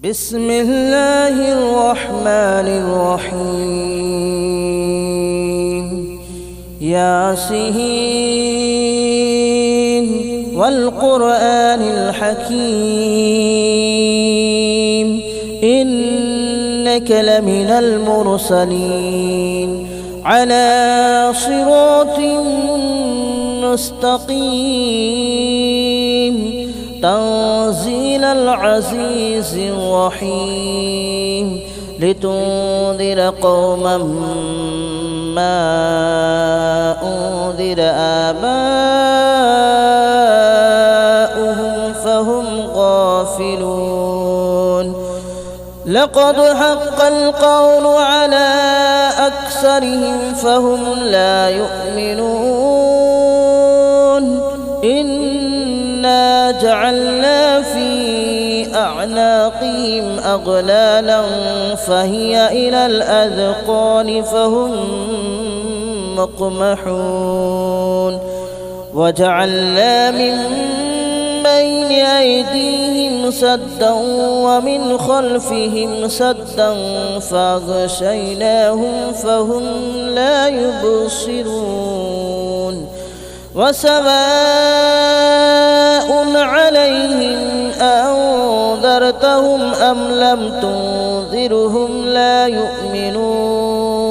بسم الله الرحمن الرحيم ياسين والقرآن الحكيم إنك لمن المرسلين على صراط مستقيم تنزيل العزيز الرحيم لتنذر قوما ما أنذر آباؤهم فهم غافلون لقد حق القول على أكثرهم فهم لا يؤمنون إنا جعلنا في أعناقهم أغلالا فهي إلى الأذقان فهم مقمحون وجعلنا من بين أيديهم سدا ومن خلفهم سدا فأغشيناهم فهم لا يبصرون وسواء عليهم أنذرتهم أم لم تنذرهم لا يؤمنون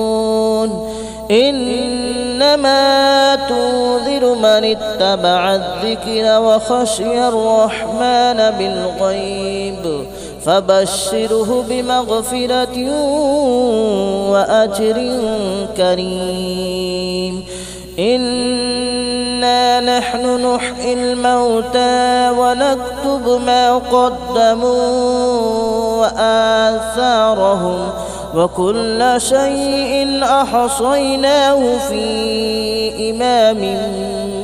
إنما تنذر من اتبع الذكر وخشي الرحمن بالغيب فبشره بمغفرة وأجر كريم إنا نحن نحيي الموتى ونكتب ما قدموا وآثارهم وكل شيء أحصيناه في إمام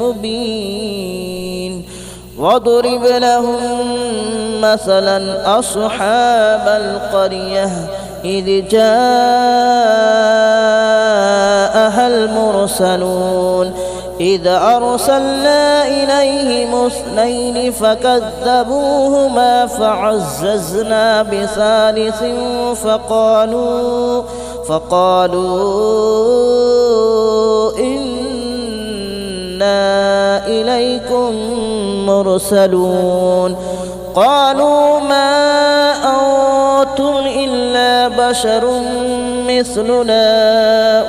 مبين واضرب لهم مثلا أصحاب القرية إذ جاءها المرسلون إذ أرسلنا إليهم اثنين فكذبوهما فعززنا بثالث فقالوا إنا إليكم مرسلون قالوا ما أنتم إلا بشر مثلنا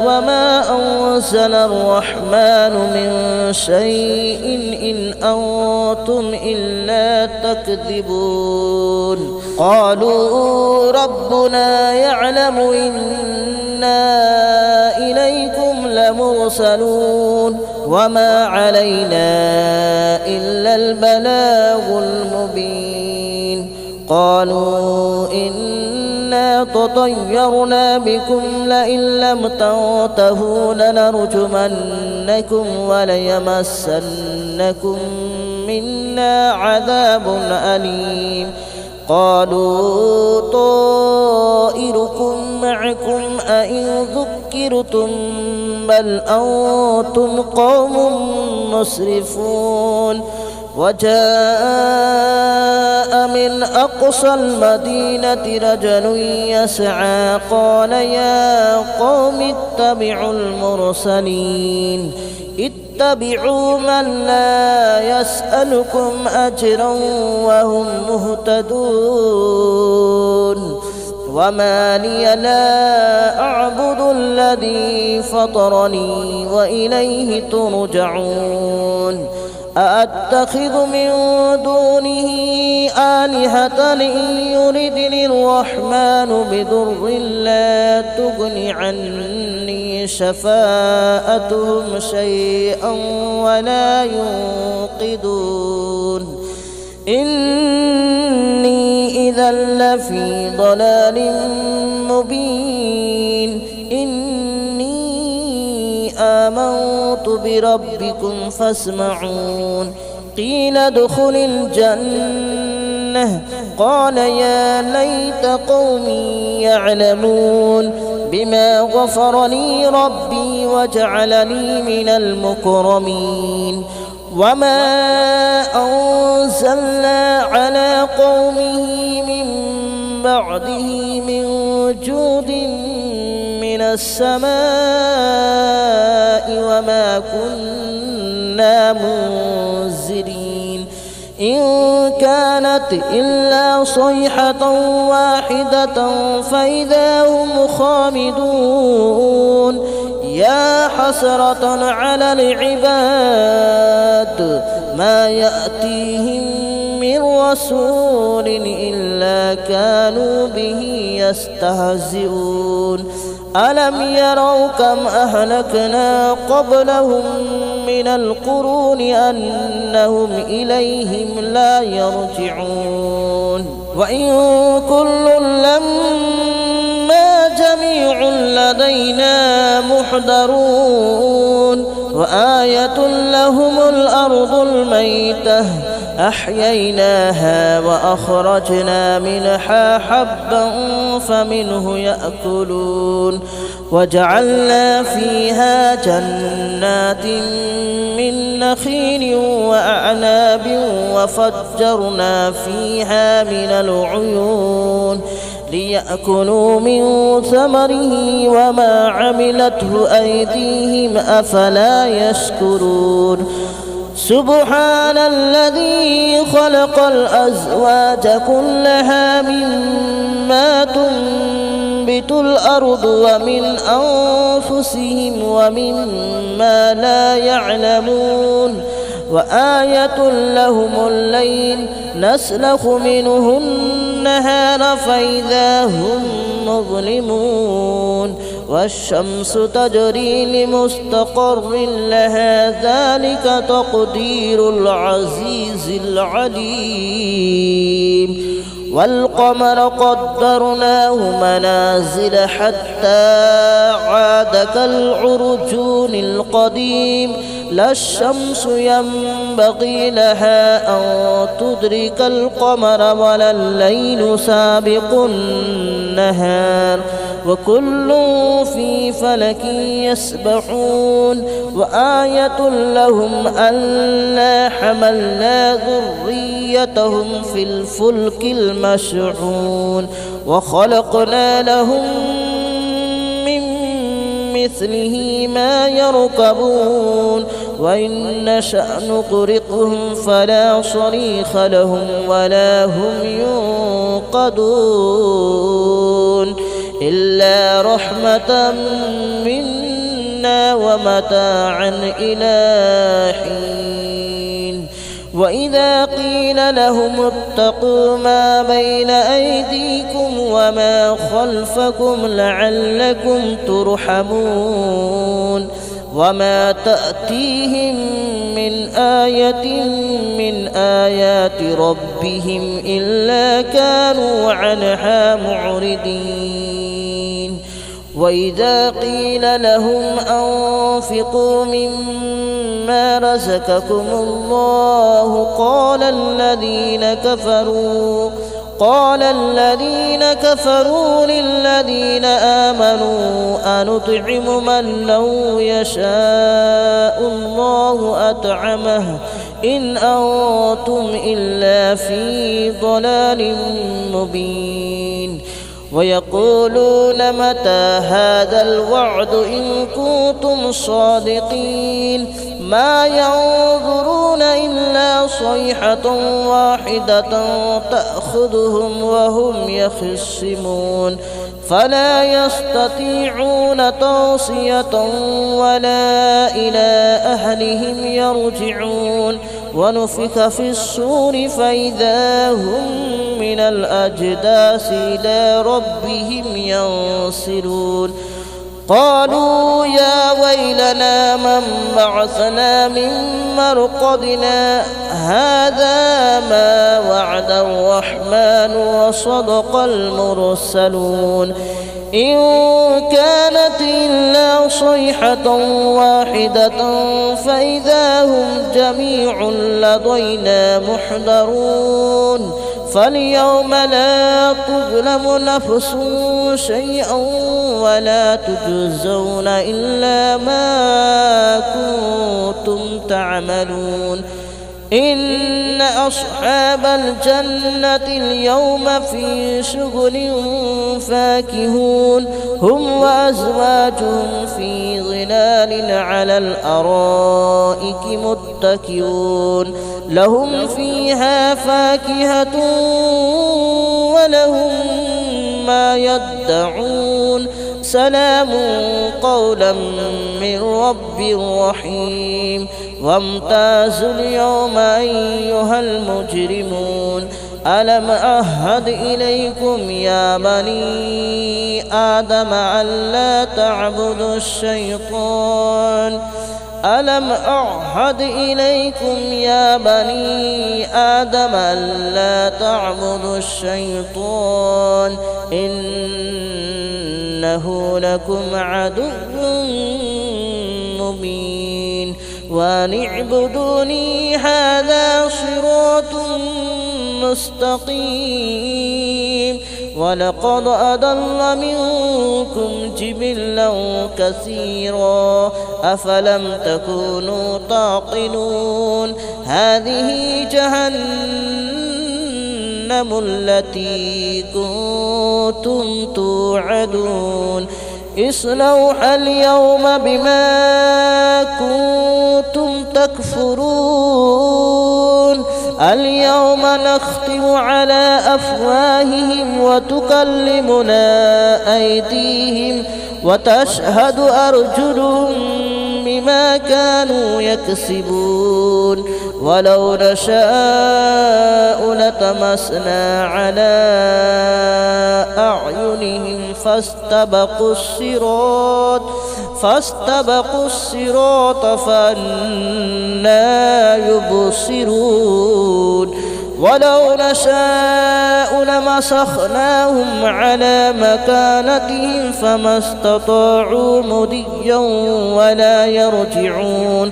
وما أنزل الرحمن من شيء إن أنتم إلا تكذبون قالوا ربنا يعلم إنا إليكم لمرسلون وما علينا إلا البلاغ المبين قالوا إنا تطيرنا بكم لئن لم تنتهوا لنرجمنكم وليمسنكم منا عذاب أليم قالوا طائركم معكم أئن ذكرتم بل أنتم قوم مسرفون وجاء من أقصى المدينة رجل يسعى قال يا قوم اتبعوا المرسلين اتبعوا من لا يسألكم أجرا وهم مهتدون وما لي لا أعبد الذي فطرني وإليه ترجعون أأتخذ من دونه آلهة إن يردني الرحمن بضر لا تغن عني شفاءتهم شيئا ولا ينقذون إني إذا لفي ضلال مبين آمنت بربكم فاسمعون قيل ادخل الجنة قال يا ليت قومي يعلمون بما غفر لي ربي وجعلني من المكرمين وما أنزلنا على قومه من بعده من جود من السماء وما كنا منزلين إن كانت إلا صيحة واحدة فإذا هم خامدون يا حسرة على العباد ما يأتيهم من رسول إلا كانوا به يستهزئون ألم يروا كم أهلكنا قبلهم من القرون أنهم إليهم لا يرجعون وإن كل لما جميع لدينا محضرون وآية لهم الأرض الميتة أحييناها وأخرجنا منها حبا فمنه يأكلون وجعلنا فيها جنات من نخيل وأعناب وفجرنا فيها من العيون ليأكلوا من ثمره وما عملته أيديهم أفلا يشكرون سبحان الذي خلق الأزواج كلها مما تنبت الأرض ومن أنفسهم ومما لا يعلمون وآية لهم الليل نسلخ منه النهار فإذا هم مظلمون والشمس تجري لمستقر لها ذلك تقدير العزيز العليم والقمر قدرناه منازل حتى عاد كالعرجون القديم لا الشمس ينبغي لها أن تدرك القمر ولا الليل سابق النهار وكل في فلك يسبحون وآية لهم ألا حملنا ذريتهم في الفلك المشحون وخلقنا لهم من مثله ما يركبون وإن نشأ نغرقهم فلا صريخ لهم ولا هم ينقذون إلا رحمة منا ومتاعا إلى حين وإذا قيل لهم اتقوا ما بين أيديكم وما خلفكم لعلكم ترحمون وما تأتيهم من آية من آيات ربهم إلا كانوا عنها معرضين وإذا قيل لهم أنفقوا مما رزقكم الله قال الذين كفروا للذين آمنوا أنطعم من لو يشاء الله أطعمه إن أنتم إلا في ضلال مبين ويقولون متى هذا الوعد إن كنتم صادقين ما ينظرون إلا صيحة واحدة تأخذهم وهم يخصمون فلا يستطيعون توصية ولا إلى أهلهم يرجعون ونفخ في الصور فإذا هم من الأجداث إلى ربهم ينسلون قالوا يا ويلنا من بعثنا من مرقدنا هذا ما وعد الرحمن وصدق المرسلون إن كانت إلا صيحة واحدة فإذا هم جميع لدينا محضرون فاليوم لا تظلم نفس شيئا ولا تجزون إلا ما كنتم تعملون إن أصحاب الجنة اليوم في شغل فاكهون هم وأزواجهم في ظلال على الأرائك متكئون لهم فيها فاكهة ولهم ما يدعون سلام قولا من رب رحيم وامتازوا اليوم أيها المجرمون ألم أعهد إليكم يا بني آدم ألا تعبدوا الشيطان ألم أعهد إليكم يا بني آدم ألا تعبدوا الشيطان إنه لكم عدو مبين وأن اعبدوني هذا صراط مستقيم ولقد أضل منكم جبلا كثيرا أفلم تكونوا تعقلون هذه جهنم التي كنتم توعدون اصلوها اليوم بما كنتم تكفرون اليوم نختم على أفواههم وتكلمنا أيديهم وتشهد أرجلهم بما كانوا يكسبون ولو نشاء لطمسنا على أعينهم فاستبقوا الصراط فأنى يبصرون ولو نشاء لمسخناهم على مكانتهم فما استطاعوا مضيا ولا يرجعون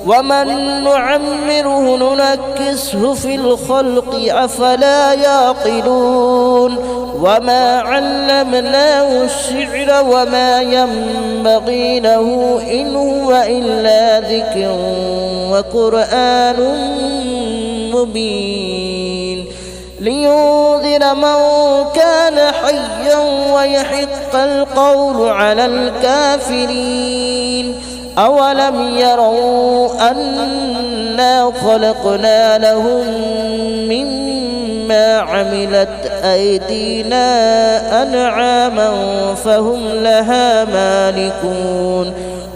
ومن نعمره ننكسه في الخلق أفلا يعقلون وما علمناه الشعر وما ينبغي له إن هو إلا ذكر وقرآن مبين لينذر من كان حيا ويحق القول على الكافرين أولم يروا أنا خلقنا لهم مما عملت أيدينا أنعاما فهم لها مالكون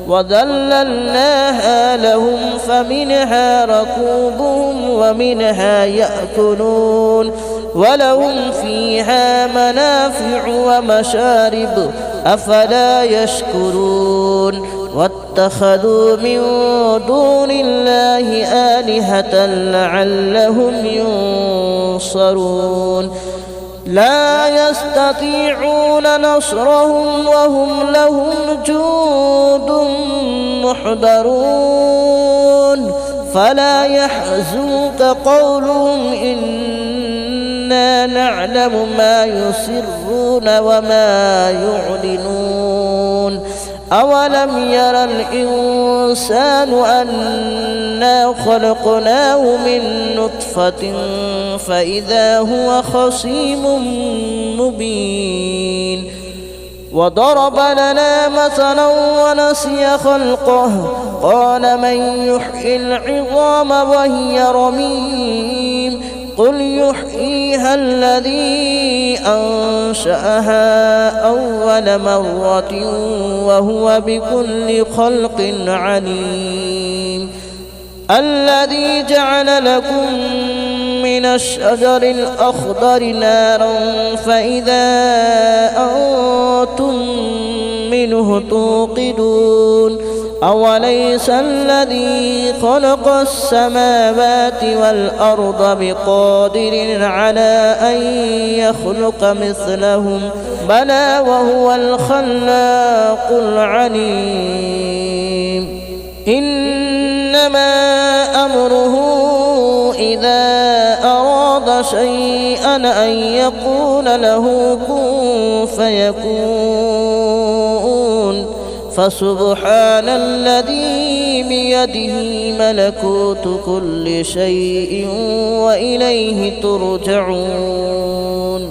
وذللناها لهم فمنها ركوبهم ومنها يأكلون ولهم فيها منافع ومشارب أفلا يشكرون واتخذوا من دون الله آلهة لعلهم ينصرون لا يستطيعون نصرهم وهم لهم جند محضرون فلا يحزنك قولهم إنا نعلم ما يسرون وما يعلنون أولم يرى الإنسان أنا خلقناه من نطفة فإذا هو خصيم مبين وضرب لنا مثلا ونسي خلقه قال من يحيي العظام وهي رميم قل يحييها الذي أنشأها أول مرة وهو بكل خلق عليم الذي جعل لكم من الشجر الأخضر نارا فإذا أنتم منه توقدون أوليس الذي خلق السماوات والأرض بقادر على أن يخلق مثلهم بلى وهو الخلاق العليم إنما أمره إذا أراد شيئا أن يقول له كن فيكون فسبحان الذي بيده ملكوت كل شيء وإليه ترجعون.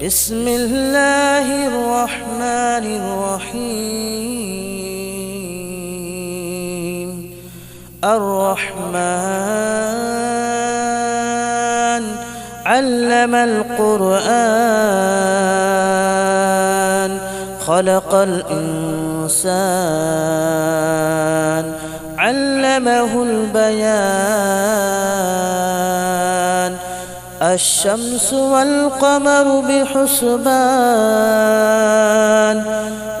بسم الله الرحمن الرحيم. الرحمن علم القرآن خلق الإنسان علمه البيان. الشمس والقمر بحسبان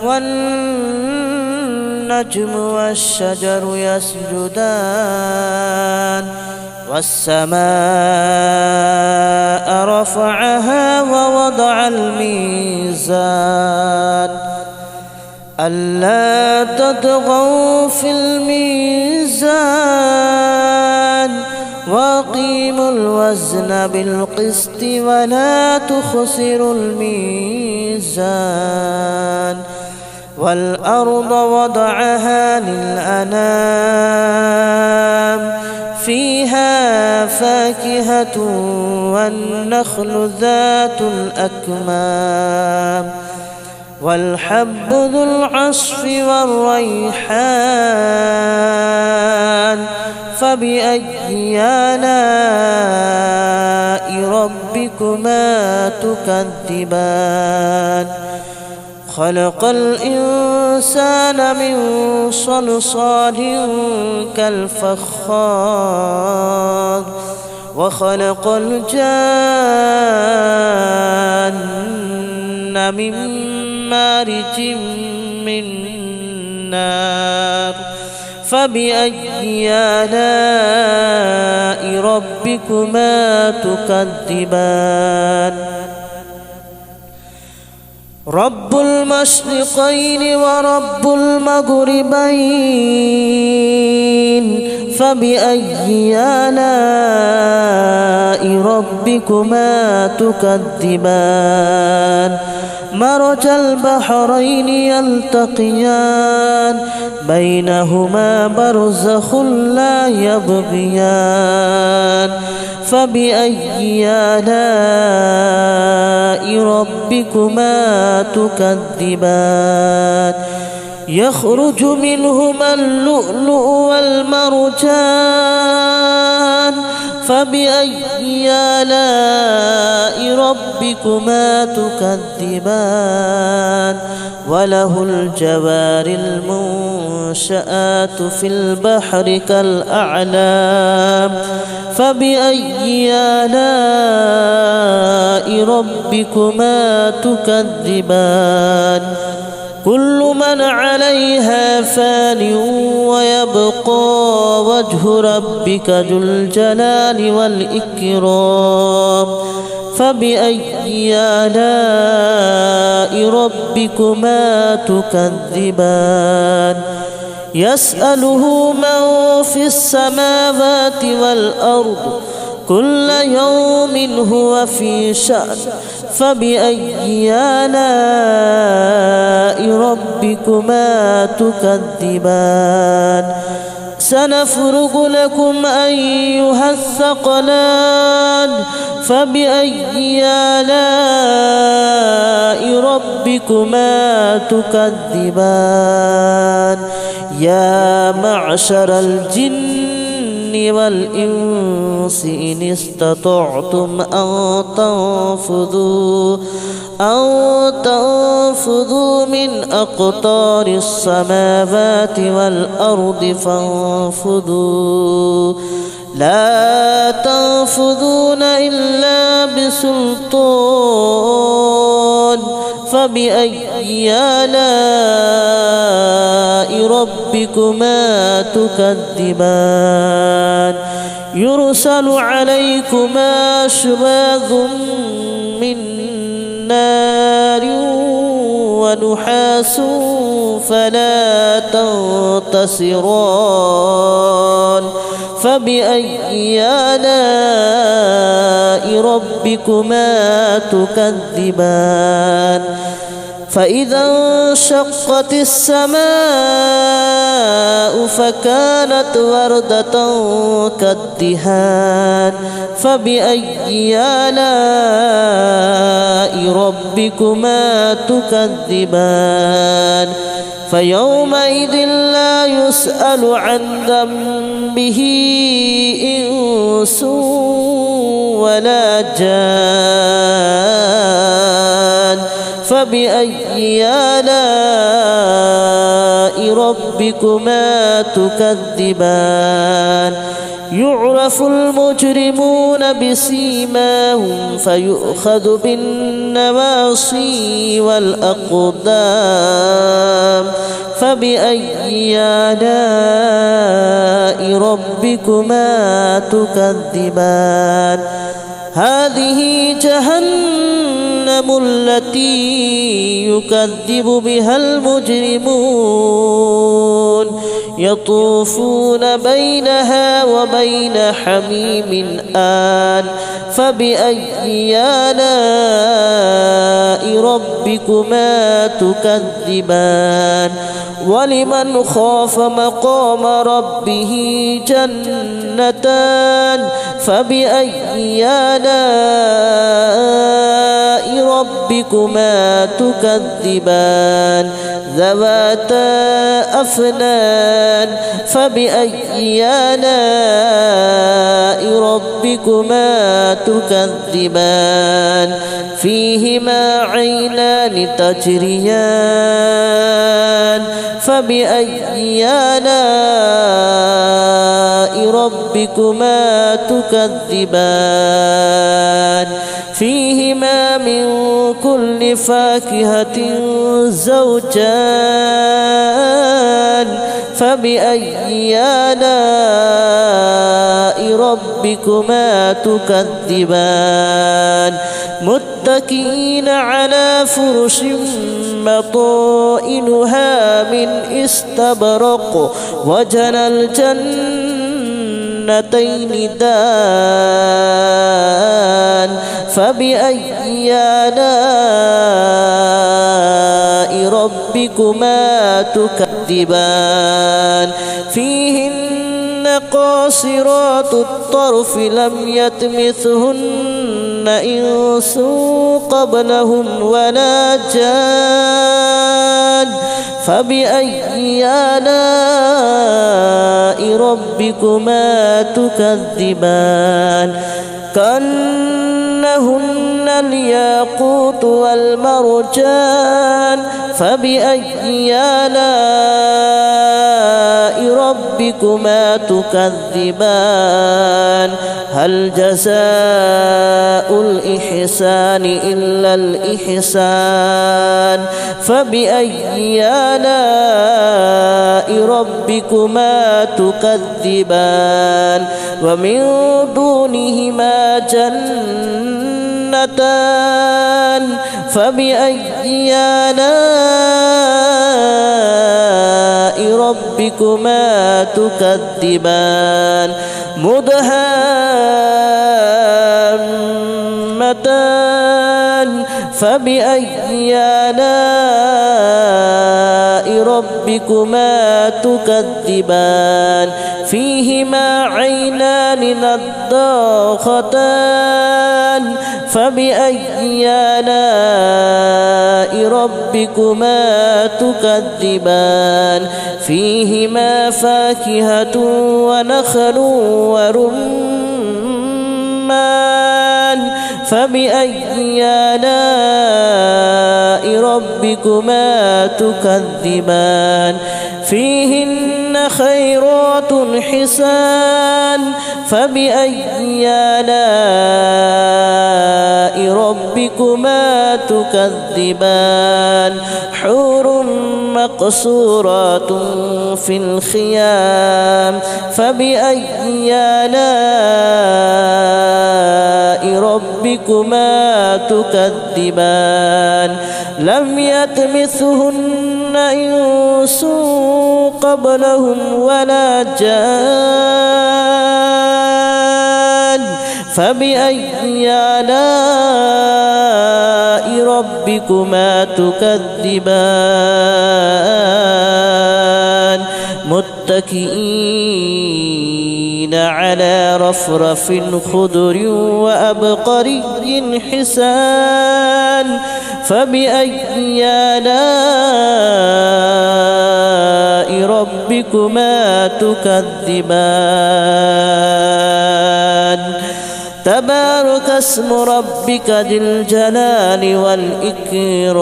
والنجم والشجر يسجدان. والسماء رفعها ووضع الميزان ألا تطغوا في الميزان وأقيموا الوزن بالقسط ولا تخسروا الميزان. والأرض وضعها للأنام فيها فاكهة والنخل ذات الأكمام والحب ذو العصف والريحان. فبأي آلاء ربكما تكذبان. خلق الإنسان من صلصال كالفخار وخلق الجان من مارج من نار. فبأي آلاء ربكما تكذبان. رب المشرقين ورب المغربين. فبأي آلاء ربكما تكذبان. مرج البحرين يلتقيان بينهما برزخ لا يبغيان. فبأي آلاء ربكما تكذبان. يخرج منهما اللؤلؤ والمرجان. فبأي آلاء ربكما تكذبان. وله الجوار المنشآت في البحر كالأعلام. فبأي آلاء ربكما تكذبان. كل من عليها فان ويبقى وجه ربك ذو الجلال والإكرام. فبأي آلاء ربكما تكذبان. يسأله من في السماوات والأرض كل يوم هو في شأن. فبأي آلاء ربكما تكذبان. سنفرغ لكم أيها الثقلان. فبأي آلاء ربكما تكذبان. يا معشر الجن والإنس إن استطعتم أن تنفذوا من أقطار السماوات والأرض فانفذوا لا تنفذون إلا بسلطان. فبأي آلاء ربكما تكذبان. يرسل عليكما شواظ من نار ونحاس فلا تنتصران. فبأي آلاء ربكما تكذبان. فإذا انشقت السماء فكانت وردة كالدهان فبأي آلاء ربكما تكذبان فيومئذ لا يسأل عن ذنبه إنس ولا جان فبأي آلاء ربكما تكذبان يعرف المجرمون بسيماهم فيؤخذ بالنواصي والأقدام فبأي آلاء ربكما تكذبان هذه جهنم التي يكذب بها المجرمون يطوفون بينها وبين حميم آن فبأي آلاء ربكما تكذبان ولمن خاف مقام ربه جنتان فبأي آلاء ربكما تكذبان ذواتا أفنان فبأي آلاء ربكما تكذبان فيهما عينان تجريان فبأي آلاء ربكما تكذبان فيهما من كل فاكهة زوجان فبأي آلاء ربكما تكذبان متكئين على فرش مطائنها من استبرق وجنى الجنتين دان فبأي آلاء ربكما تكذبان فيهن قاصرات الطرف لم يطمثهن إنس قبلهم ولا جان فبأي آلاء ربكما تكذبان كأنهن الياقوت والمرجان فبأي آلاء ربكما تكذبان هل جزاء الإحسان إلا الإحسان فبأي آلاء ربكما تكذبان ومن دونهما جنتان فبأي آلاء ربكما تكذبان مدهامتان فبأي آلاء ربكما تكذبان فيهما عينان نضاختان فبأي آلاء ربكما تكذبان فيهما فاكهة ونخل ورمان فبأي آلاء ربكما تكذبان فيهن خيرات حسان فبأي آلاء ربكما تكذبان حور مقصورات في الخيام فبأي آلاء ربكما تكذبان لم يطمثهن إنس قبلهم ولا جان فبأي آلاء ربكما تكذبان متكئين على رفرف خضر وأبقري حسان فبأي آلاء ربكما تكذبان تبارك اسم ربك ذي الجلال والإكرام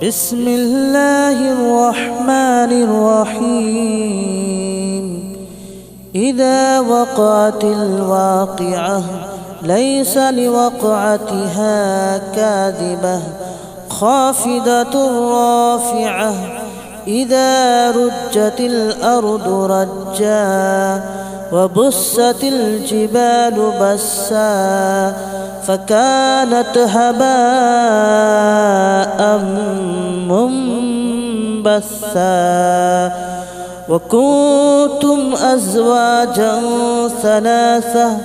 بسم الله الرحمن الرحيم إذا وقعت الواقعة ليس لوقعتها كاذبة خافضة رافعة إذا رجت الأرض رجا وبست الجبال بسا فكانت هباء منبثا وكنتم أزواجا ثلاثة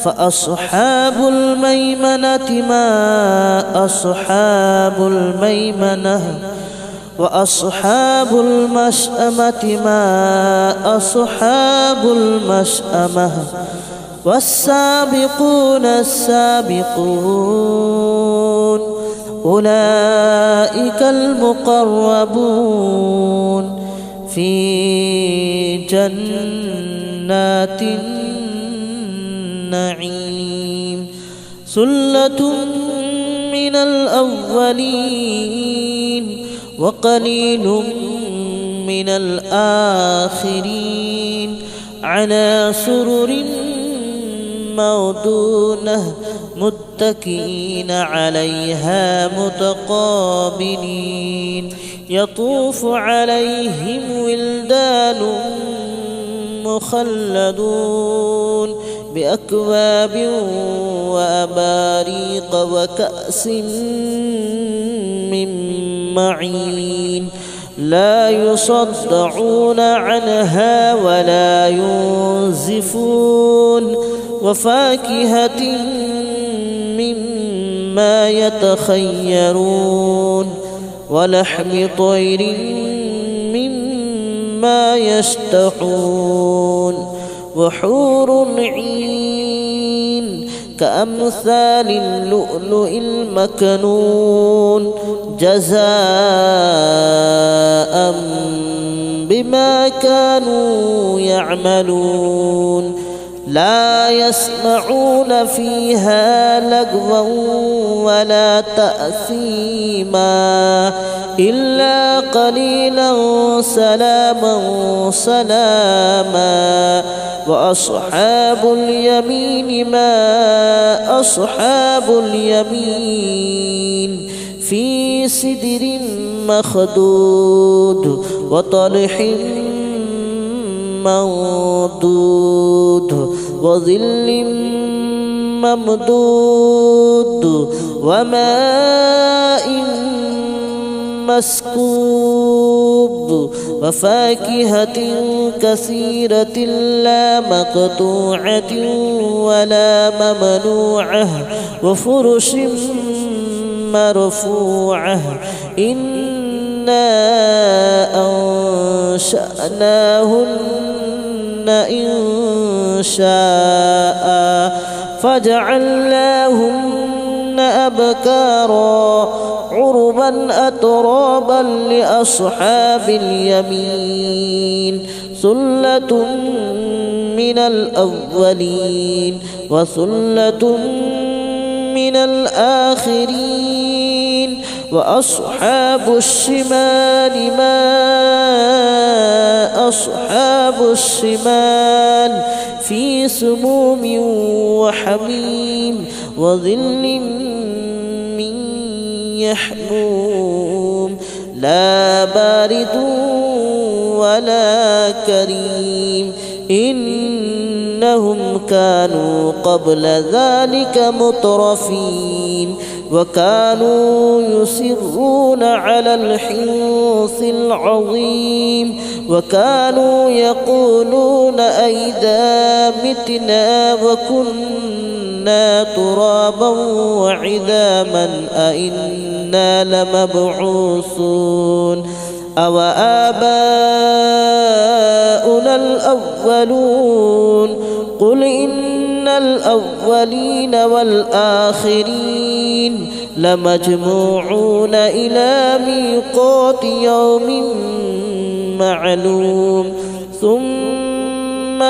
فأصحاب الميمنة ما أصحاب الميمنة وأصحاب المشأمة ما أصحاب المشأمة والسابقون السابقون أولئك المقربون في جنات النعيم ثلة من الأولين وقليل من الآخرين على سرر موضونة متكئين عليها متقابلين يطوف عليهم ولدان مخلدون بأكواب وأباريق وكأس من معين لا يصدعون عنها ولا ينزفون وفاكهة مما يتخيرون ولحم طير مما يشتهون وحور عين كأمثال اللؤلؤ المكنون جزاء بما كانوا يعملون لا يسمعون فيها لغوا ولا تأثيما إلا قليلا سلاما سلاما وأصحاب اليمين ما أصحاب اليمين في سدر مخضود وطلح منضود وظل ممدود وماء مسكوب وفاكهة كثيرة لا مقطوعة ولا ممنوعة وفرش مرفوعة إنا أنشأناهن إن شاء فجعلناهن أبكارا عربا أترابا لأصحاب اليمين ثلة من الأولين وثلة من الآخرين وأصحاب الشمال ما أصحاب الشمال في سموم وحميم وظل من يحموم لا بارد ولا كريم إنهم كانوا قبل ذلك مترفين وكانوا يصرون على الحنث العظيم وكانوا يقولون أئذا متنا وكنا كنا ترابا وعظاما أئنا لمبعوثون أو آباؤنا الأولون قل إن الأولين والآخرين لمجموعون إلى ميقات يوم معلوم ثم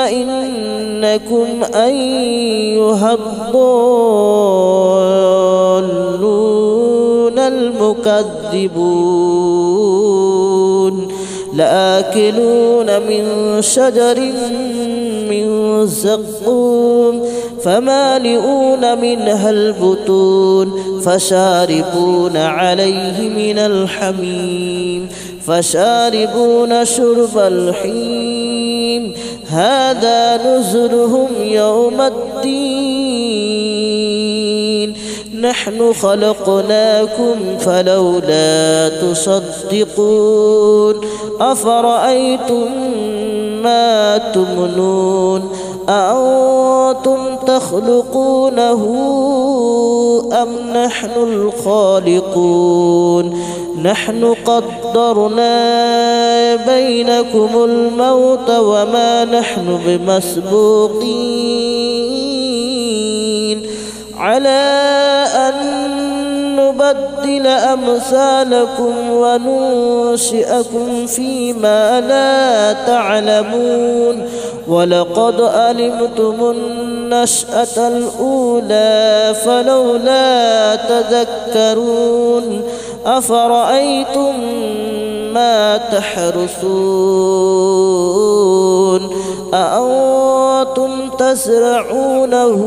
إنكم أيها الضالون المكذبون لآكلون من شجر من زقوم فمالئون منها البطون فشاربون عليه من الحميم فشاربون شرب الحميم هذا نزلهم يوم الدين نحن خلقناكم فلولا تصدقون أفرأيتم ما تمنون أأنتم تخلقونه أم نحن الخالقون نحن قدرنا بينكم الموت وما نحن بمسبوقين على أن نبدل أمثالكم وننشئكم فيما لا تعلمون ولقد علمتم النشأة الأولى فلولا تذكرون أفرأيتم ما تحرثون أأنتم تزرعونه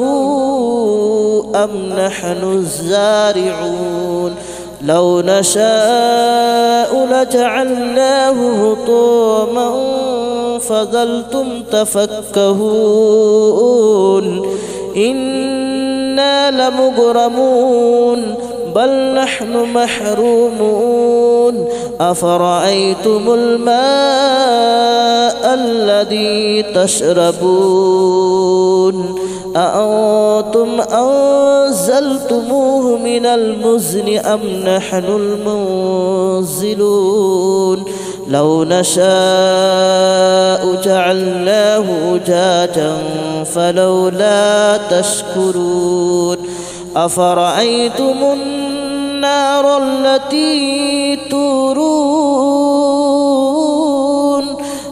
أم نحن الزارعون لو نشاء لجعلناه هطاما فظلتم تفكهون إنا لمغرمون بل نحن محرومون أفرأيتم الماء الذي تشربون أأنتم أنزلتموه من المزن أم نحن المنزلون لو نشاء جعلناه أجاجا فلولا تشكرون أفرأيتم النار التي تورون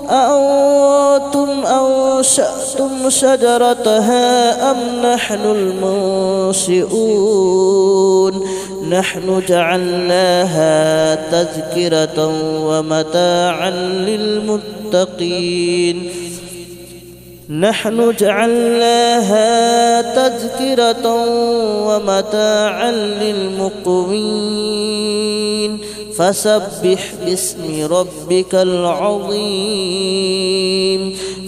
أأنتم أنشأتم شجرتها أم نحن المنشئون نحن جعلناها تذكرة ومتاعا للمتقين نحن جعلناها تذكرة ومتاعا للمقوين فسبح باسم ربك العظيم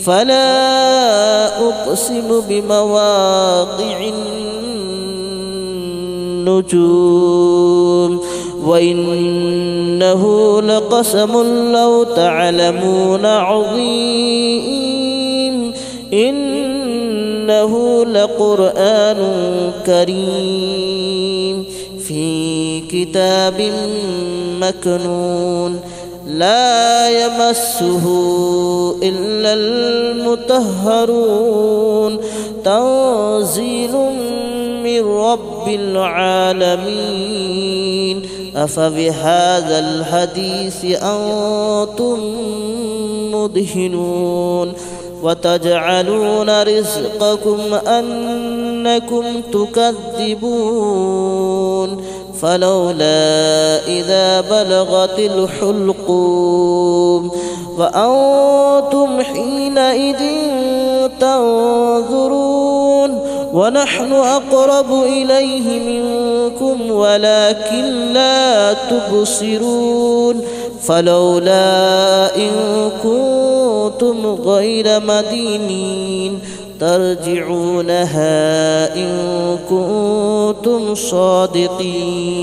فلا أقسم بمواقع النجوم وإنه لقسم لو تعلمون عظيم إنه لقرآن كريم في كتاب مكنون لا يمسه إلا المطهرون تنزيل من رب العالمين أفبهذا الحديث أنتم مدهنون وتجعلون رزقكم أنكم تكذبون فلولا إذا بلغت الحلقوم وأنتم حينئذ تنظرون ونحن أقرب إليه منكم ولكن لا تبصرون فلولا إن كنتم غير مدينين ترجعونها إن كنتم صادقين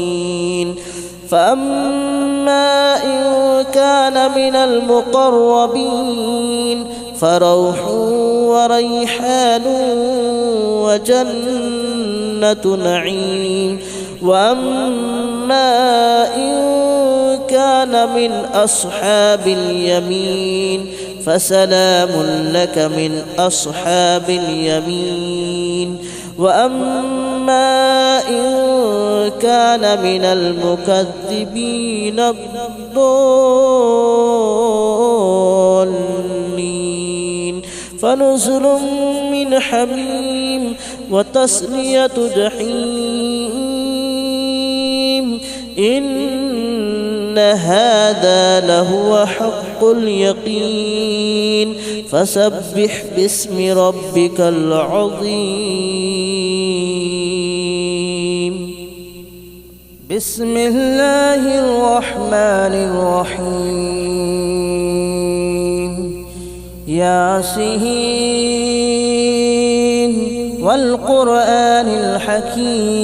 فأما إن كان من المقربين فروح وريحان وجنة نعيم. وأما إن كان من أصحاب اليمين فسلام لك من أصحاب اليمين. وأما إن كان من المكذبين الضالين فنزل من حميم وتصلية جحيم. إن هذا لهو حق اليقين. فسبح باسم ربك العظيم. بسم الله الرحمن الرحيم. ياسين والقرآن الحكيم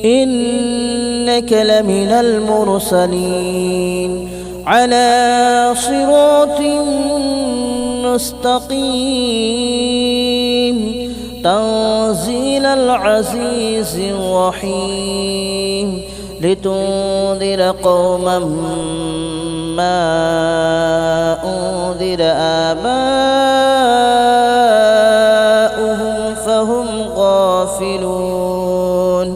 إنك لمن المرسلين على صراط مستقيم تنزيل العزيز الرحيم لتنذر قوما ما أنذر آباؤهم فهم غافلون.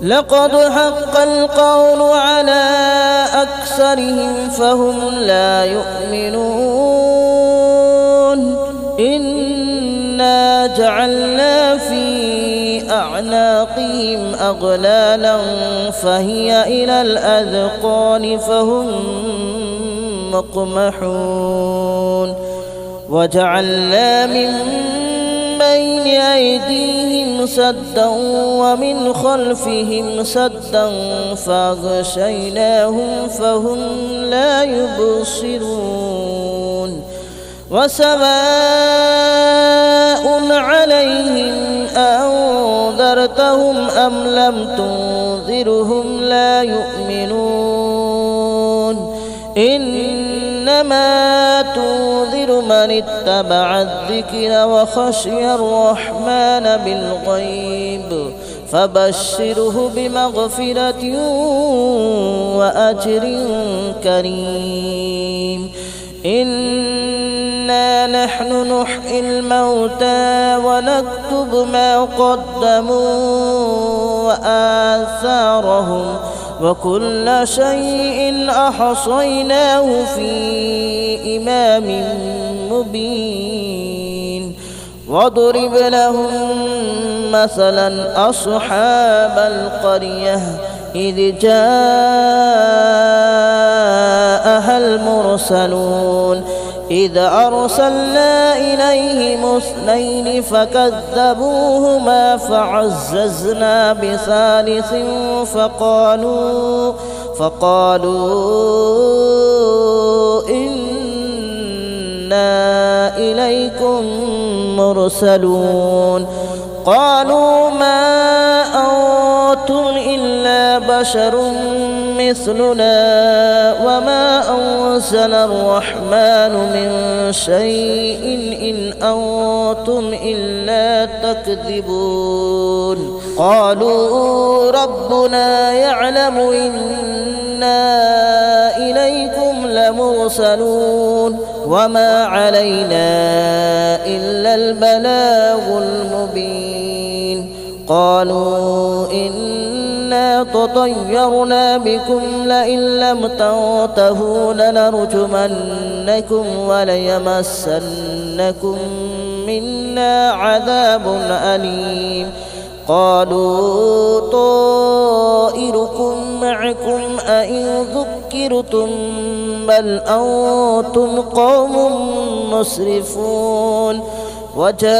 لقد حق القول على أكثرهم فهم لا يؤمنون. إنا جعلنا في أعناقهم أغلالا فهي إلى الأذقان فهم مقمحون. وجعلنا من بين أيديهم سدا ومن خلفهم سدا فأغشيناهم فهم لا يبصرون. وسواء عليهم أنذرتهم أم لم تنذرهم لا يؤمنون. إنما تنذر من اتبع الذكر وخشي الرحمن بالغيب فبشره بمغفرة وأجر كريم. إنا نحن نحيي الموتى ونكتب ما قدموا وآثارهم وكل شيء أحصيناه في إمام مبين. واضرب لهم مثلا أصحاب القرية إذ جاءها المرسلون إذ أرسلنا إليهم اثنين فكذبوهما فعززنا بثالث فقالوا إنا إليكم مرسلون. قالوا ما أنتم إلا بشر مثلنا وما أنزل الرحمن من شيء إن أنتم إلا تكذبون. قالوا ربنا يعلم إنا إليكم لمرسلون وما علينا إلا البلاغ المبين. قالوا إنا تطيرنا بكم لئن لم تنتهوا لنرجمنكم وليمسنكم منا عذاب أليم. قالوا طائركم معكم أئن ذكرتم بل أنتم قوم مسرفون. وجاء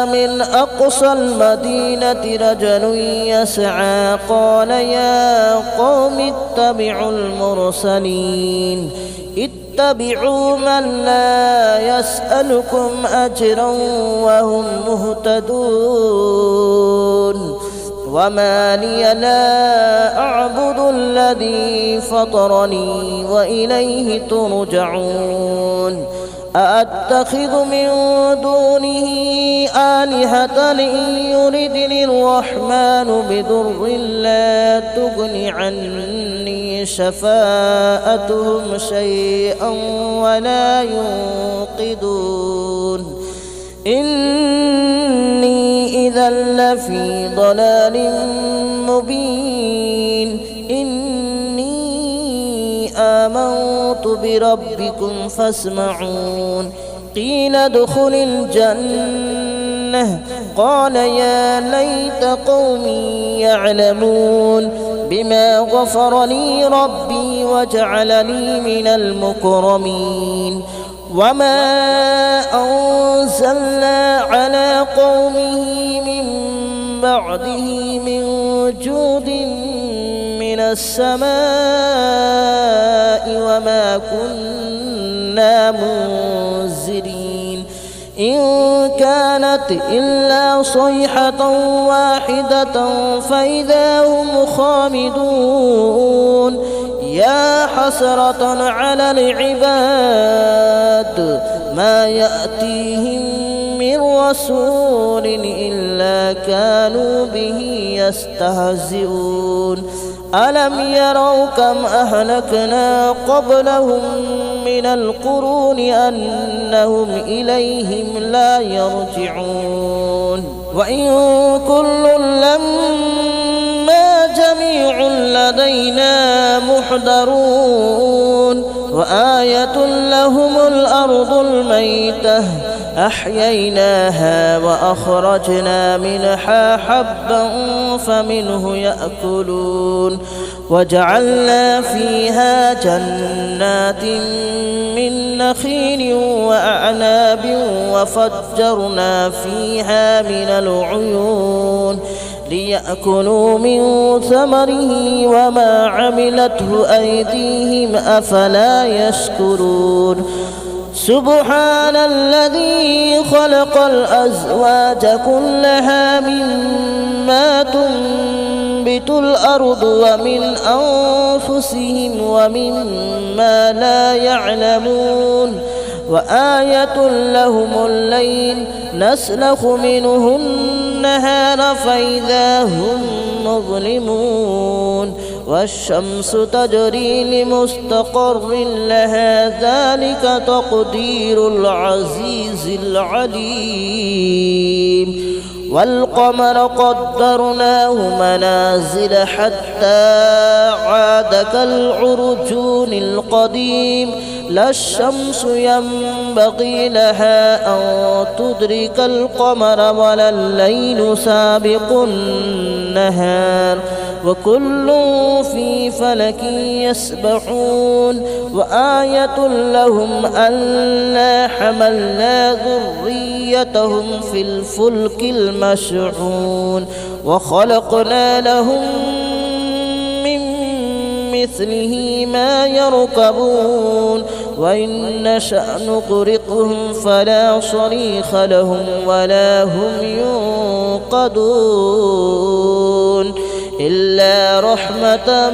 من أقصى المدينة رجل يسعى قال يا قوم اتبعوا المرسلين اتبعوا من لا يسألكم أجرا وهم مهتدون. وما لي لا أعبد الذي فطرني وإليه ترجعون أأتخذ من دونه آلهة إن يردني الرحمن بضر لا تغن عني شفاءتهم شيئا ولا ينقذون إني إذا لفي ضلال مبين إني آمنت بربكم فاسمعون قيل ادخل الجنة قال يا ليت قومي يعلمون بما غفر لي ربي وجعلني من المكرمين وما أنزلنا على قومه من بعده من جود من السماء وما كنا منزلين إن كانت إلا صيحة واحدة فإذا هم خامدون يا حسرة على العباد ما يأتيهم من رسول إلا كانوا به يستهزئون ألم يروا كم أهلكنا قبلهم من القرون أنهم إليهم لا يرجعون وإن كل لما جميع لدينا محضرون وآية لهم الأرض الميتة أحييناها وأخرجنا منها حبا فمنه يأكلون وجعلنا فيها جنات من نخيل وأعناب وفجرنا فيها من العيون ليأكلوا من ثمره وما عملته أيديهم أفلا يشكرون سبحان الذي خلق الأزواج كلها مما تنبت الأرض ومن أنفسهم ومما لا يعلمون وآية لهم الليل نسلخ منه النهار فإذا هم مظلمون والشمس تجري لمستقر لها ذلك تقدير العزيز العليم والقمر قدرناه منازل حتى عاد كالعرجون القديم لا الشمس ينبغي لها أن تدرك القمر ولا الليل سابق النهار وكل في فلك يسبحون وآية لهم ألا حملنا ذريتهم في الفلك المشحون وخلقنا لهم من مثله ما يركبون وإن نشأ نغرقهم فلا صريخ لهم ولا هم ينقذون إلا رحمة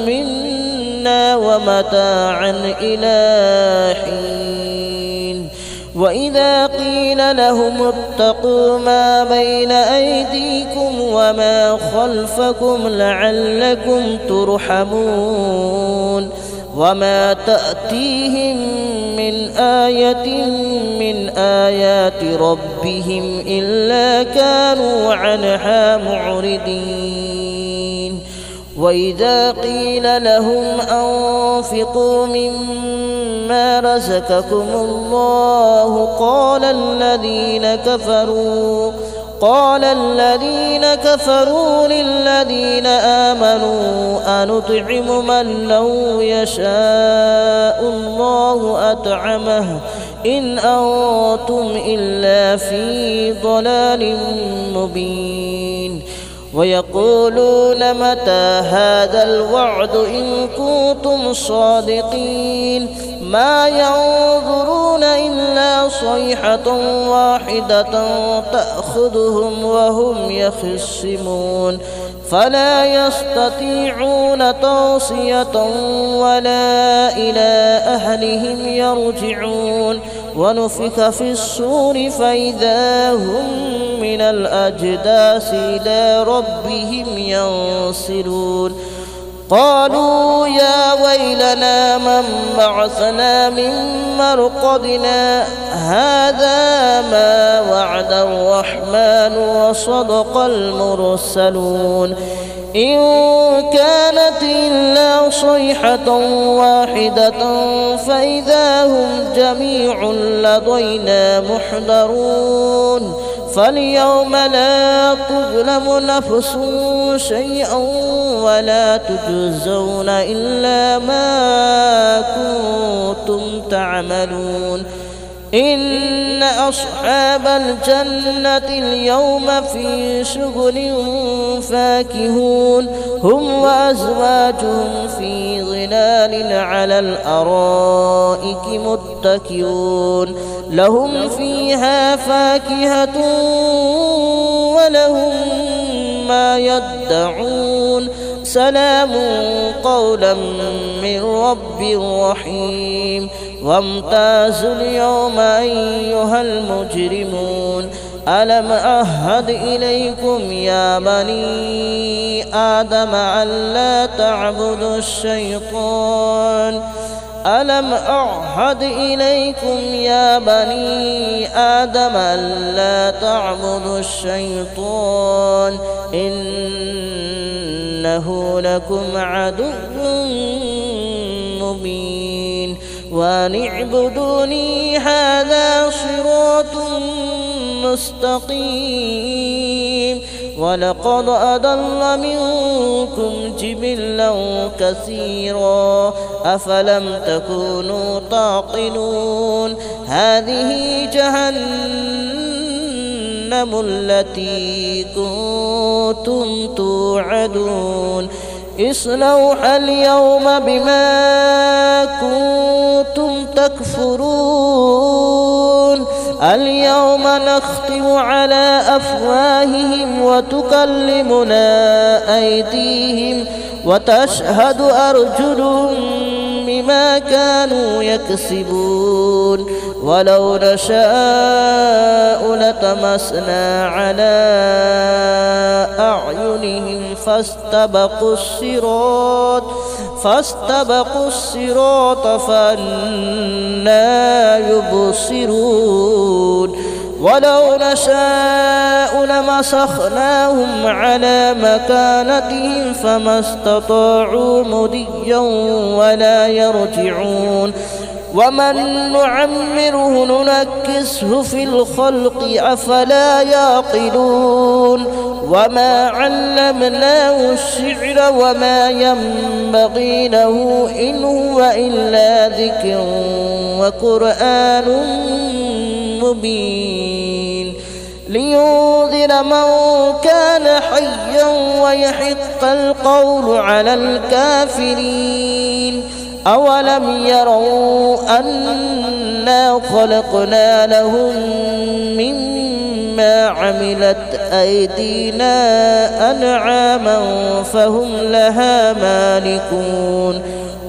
منا ومتاعا إلى حين وإذا قيل لهم اتقوا ما بين أيديكم وما خلفكم لعلكم ترحمون وما تأتيهم من آية من آيات ربهم إلا كانوا عنها معرضين وإذا قيل لهم أنفقوا مما رزقكم الله قال الذين كفروا للذين آمنوا أنطعم من لو يشاء الله أطعمه إن أنتم إلا في ضلال مبين ويقولون متى هذا الوعد إن كنتم صادقين ما ينظرون إلا صيحة واحدة تأخذهم وهم يخصمون فلا يستطيعون توصية ولا إلى أهلهم يرجعون ونفخ في الصور فإذا هم من الأجداث إلى ربهم ينسلون قالوا يا ويلنا من بعثنا من مرقدنا هذا ما وعد الرحمن وصدق المرسلون إن كانت إلا صيحة واحدة فإذا هم جميع لدينا محضرون فاليوم لا تظلم نفس شيئا ولا تجزون إلا ما كنتم تعملون إن أصحاب الجنة اليوم في شغل فاكهون هم وأزواجهم في ظلال على الأرائك متكئون لهم فيها فاكهة ولهم ما يدعون سلام قولا من رب رحيم وامتازوا اليوم أيها المجرمون ألم أعهد إليكم يا بني آدم ألا تعبدوا الشيطان ألم أعهد إليكم يا بني آدم ألا تعبدوا الشيطان إنه لكم عدو مبين وأن اعبدوني هذا صراط مستقيم ولقد أضل منكم جبلا كثيرا أفلم تكونوا تعقلون هذه جهنم التي كنتم توعدون اصلوها اليوم بما كنتم تكفرون اليوم نختم على أفواههم وتكلمنا أيديهم وتشهد أرجلهم بما كانوا يكسبون ولو نشاء لطمسنا على أعينهم فاستبقوا الصراط فأنى يبصرون ولو نشاء لمسخناهم على مكانتهم فما استطاعوا مضيا ولا يرجعون ومن نعمره ننكسه في الخلق أفلا يعقلون وما علمناه الشعر وما ينبغي له إن هو إلا ذكر وقرآن مبين لينذر من كان حيا ويحق القول على الكافرين أولم يروا أنا خلقنا لهم مما عملت أيدينا أنعاما فهم لها مالكون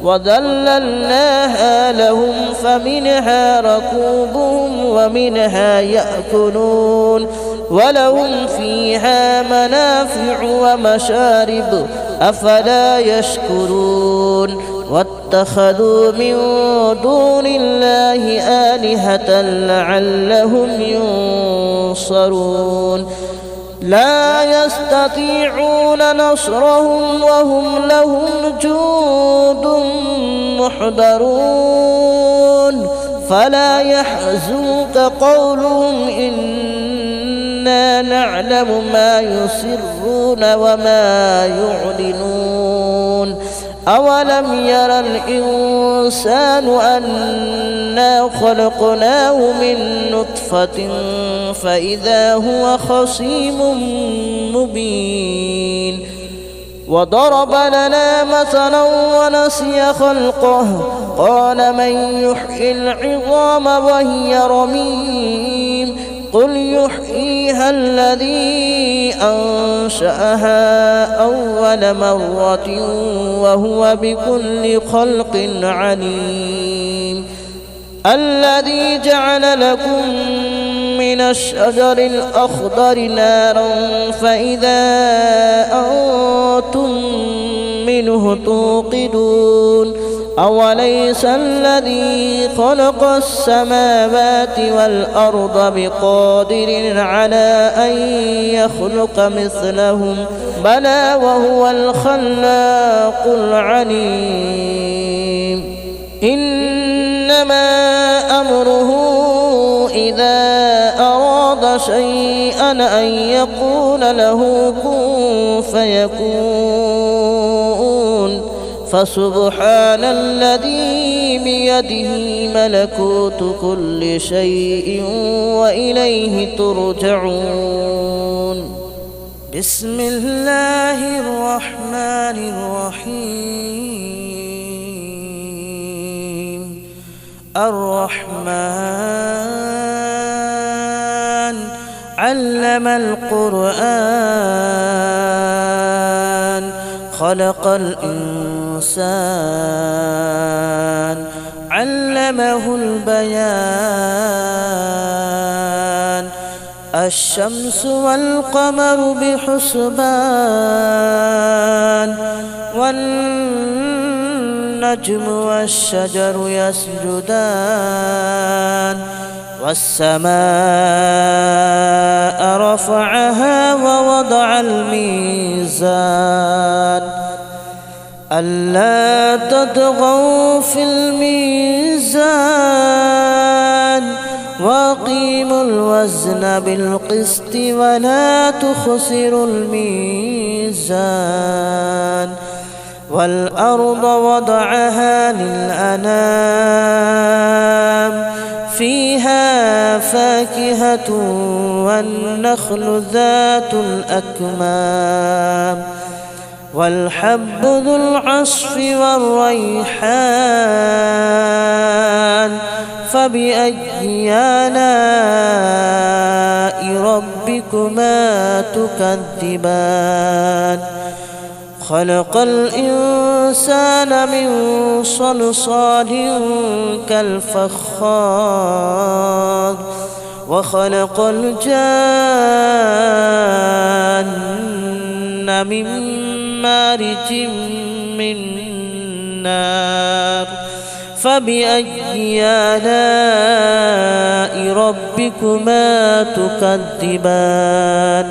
وذللناها لهم فمنها ركوبهم ومنها يأكلون ولهم فيها منافع ومشارب أفلا يشكرون واتخذوا من دون الله آلهة لعلهم ينصرون لا يستطيعون نصرهم وهم لهم جند محضرون فلا يحزنك قولهم إنا نعلم ما يسرون وما يعلنون أولم ير الإنسان أنا خلقناه من نطفة فإذا هو خصيم مبين وضرب لنا مثلا ونسي خلقه قال من يحيي العظام وهي رميم قل يحييها الذي أنشأها أول مرة وهو بكل خلق عليم الذي جعل لكم من الشجر الأخضر نارا فإذا أنتم منه توقدون أوليس الذي خلق السماوات والأرض بقادر على أن يخلق مثلهم بلى وهو الخلاق العليم إنما أمره إذا أراد شيئا أن يقول له كن فيكون فسبحان الذي بيده ملكوت كل شيء وإليه ترجعون بسم الله الرحمن الرحيم الرحمن علم القرآن خلق الإنسان علمه البيان الشمس والقمر بحسبان والنجم والشجر يسجدان والسماء رفعها ووضع الميزان ألا تطغوا في الميزان وأقيموا الوزن بالقسط ولا تخسروا الميزان والأرض وضعها للأنام فيها فاكهة والنخل ذات الأكمام والحب ذو العصف والريحان فبأي آلاء ربكما تكذبان خلق الإنسان من صلصال كالفخار وخلق الجان من مارج من نار فبأي آلاء ربكما تكذبان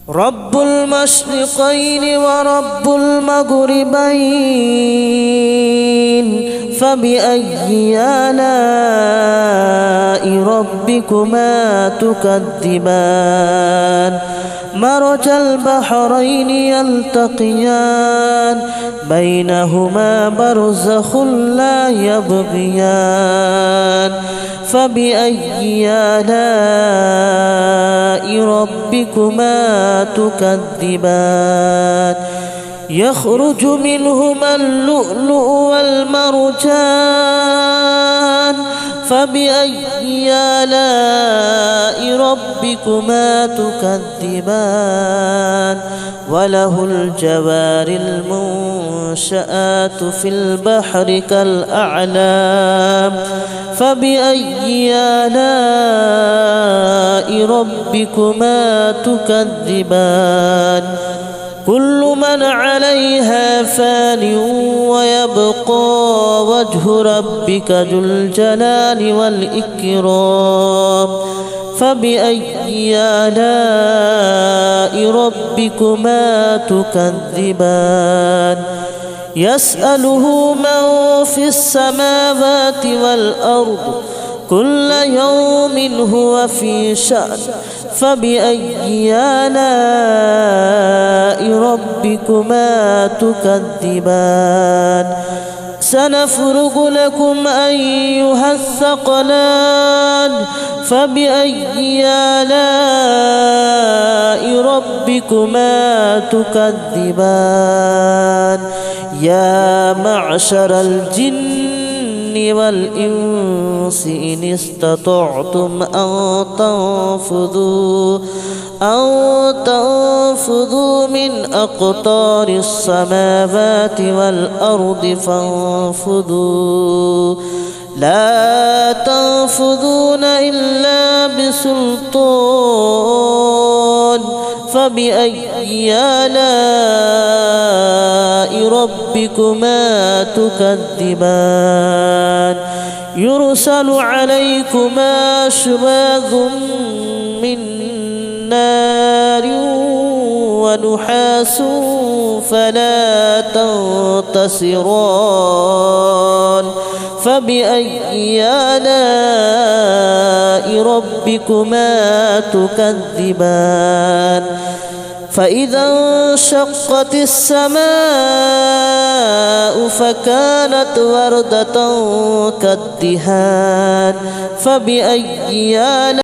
رب المشرقين ورب المغربين فبأي آلاء ربكما تكذبان مرج البحرين يلتقيان بينهما برزخ لا يبغيان فبأي آلاء ربكما تكذبان يخرج منهما اللؤلؤ والمرجان فبأي آلاء ربكما تكذبان وله الجوار المنشآت في البحر كالأعلام فبأي آلاء ربكما تكذبان كل من عليها فان ويبقى وجه ربك ذو الجلال والإكرام فبأي آلاء ربكما تكذبان يسأله من في السماوات والأرض كل يوم هو في شأن فبأي آلاء ربكما تكذبان سنفرغ لكم أيها الثقلان فبأي آلاء ربكما تكذبان يا معشر الجن والإنس إن استطعتم أن تنفذوا من أقطار السماوات والأرض فانفذوا لا تنفذون إلا بسلطان فبأي آلاء ربكما تكذبان يرسل عليكما شواظ من نار ونحاس فلا تنتصران فبأي آلاء ربكما تكذبان فإذا انشقت السماء فكانت وردة كالدهان فبأي آلاء